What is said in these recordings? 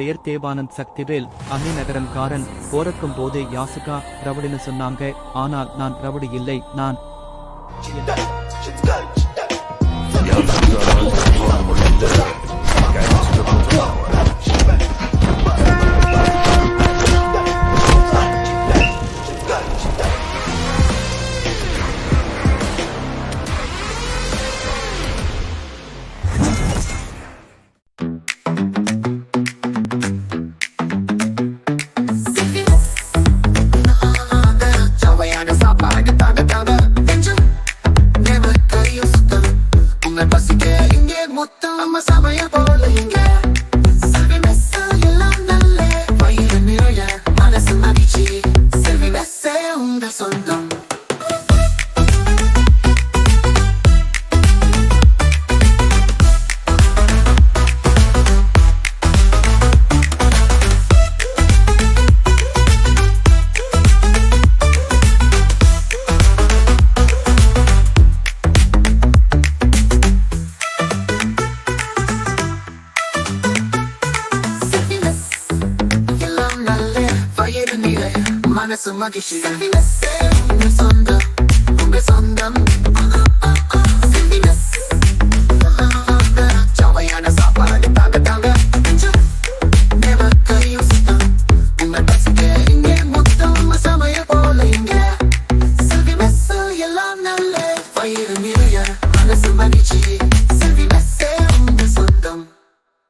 பெயர் தேவானந்த் சக்திவேல். அன்னிநகரன்காரன். போறக்கும் போதே யாசுகா ரவுடின்னு சொன்னாங்க. ஆனால் நான் ரவுடி இல்லை. நான்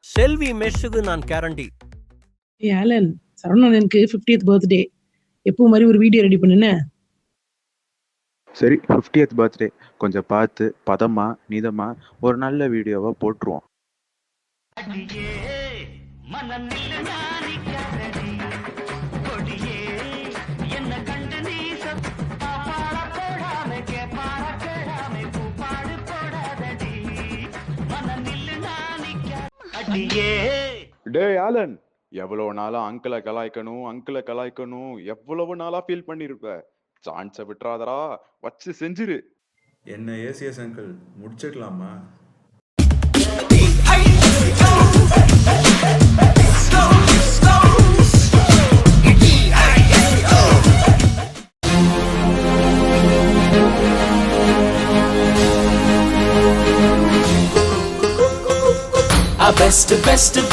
செல்வி மெஸ்ஸுக்கு நான் கேரண்டி. Alan, சரவணனுக்கு 50th birthday. எப்போ மாதிரி ஒரு வீடியோ ரெடி பண்ணுன. சரி, 50th பர்த்டே கொஞ்சம் பார்த்து பதமா நீதமா ஒரு நல்ல வீடியோவா போட்டுருவோம். டேய் ஆலன், எவ்வளவு நாளா அங்கிளை கலாய்க்கணும் எவ்வளவு நாளா ஃபீல் பண்ணிருப்ப. சான்ஸ விட்டுறாதரா, வச்சு செஞ்சிரு. என்ன ஏசிஎஸ் அங்கிள் முடிச்சிடலாமா?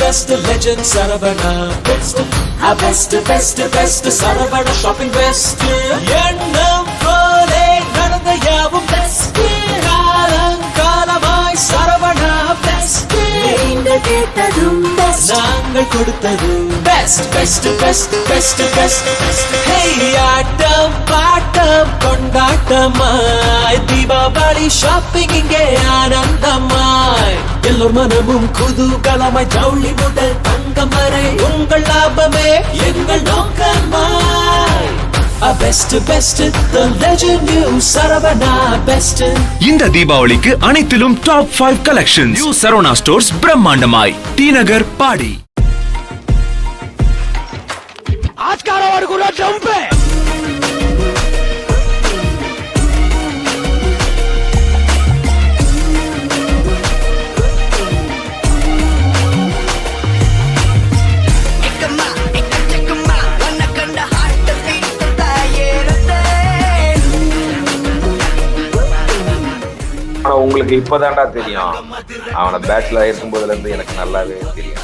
Best legend Saravana. Best Saravana shopping best. Ennam pole nadanda yavum best. Kalamai Saravana best. Neenga kettadum best. Naangal kodutadum best. Hey aatam paatam kondaattamai Deepavali shopping inge aanandamai. எல்லோர் மனமும் குதூகலமாய் ஜவுளி முதல் தங்கம் வரை உங்கள் லாபமே எங்கள் நோக்கமாய். Best the legend new Saravana best. இந்த தீபாவளிக்கு அனைத்திலும் top 5 collections. New Saravana stores பிரம்மாண்டமாய் டி நகர் பாடி. आज का रवाड़ गुला जंप है. உங்களுக்கு இப்பதான்டா தெரியும், அவனை பேச்சுலர் இருக்கும் போதுல இருந்து எனக்கு நல்லாவே தெரியும்.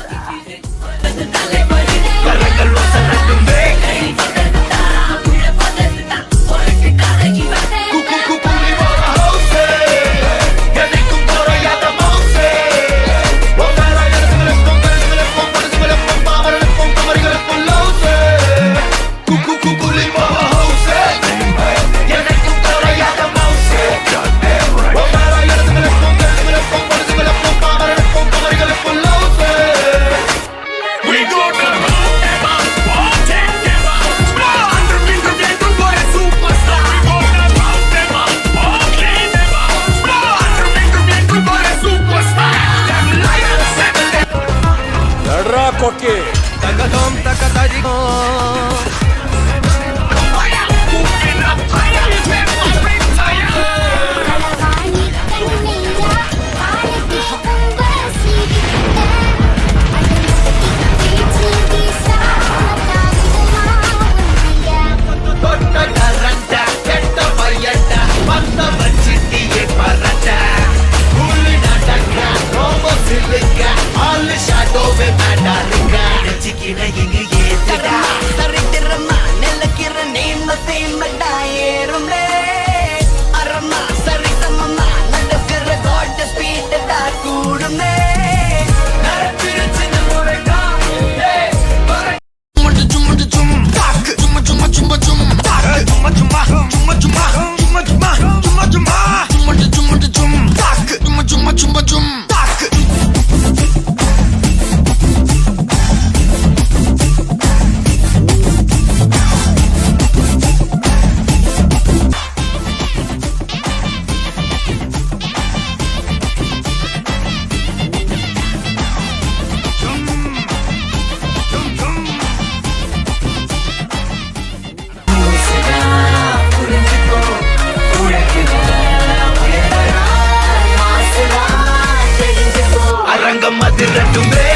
உலகம் அதிரட்டுமே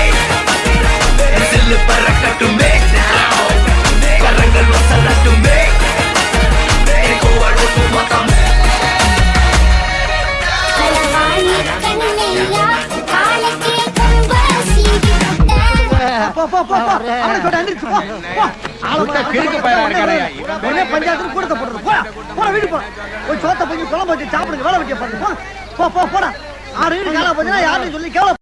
சில்லு பறக்கட்டுமே கரங்கள் வசரட்டுமே பஞ்சாயத்து கூடத்தை போடுறது போட வீடு போய் சோத்த பொங்கி குழம்பு வச்சு சாப்பிடுங்க வேலை வைக்க பாருங்க போடா 6 வீடு காலா போச்சுன்னா யாரும் சொல்லி கேவல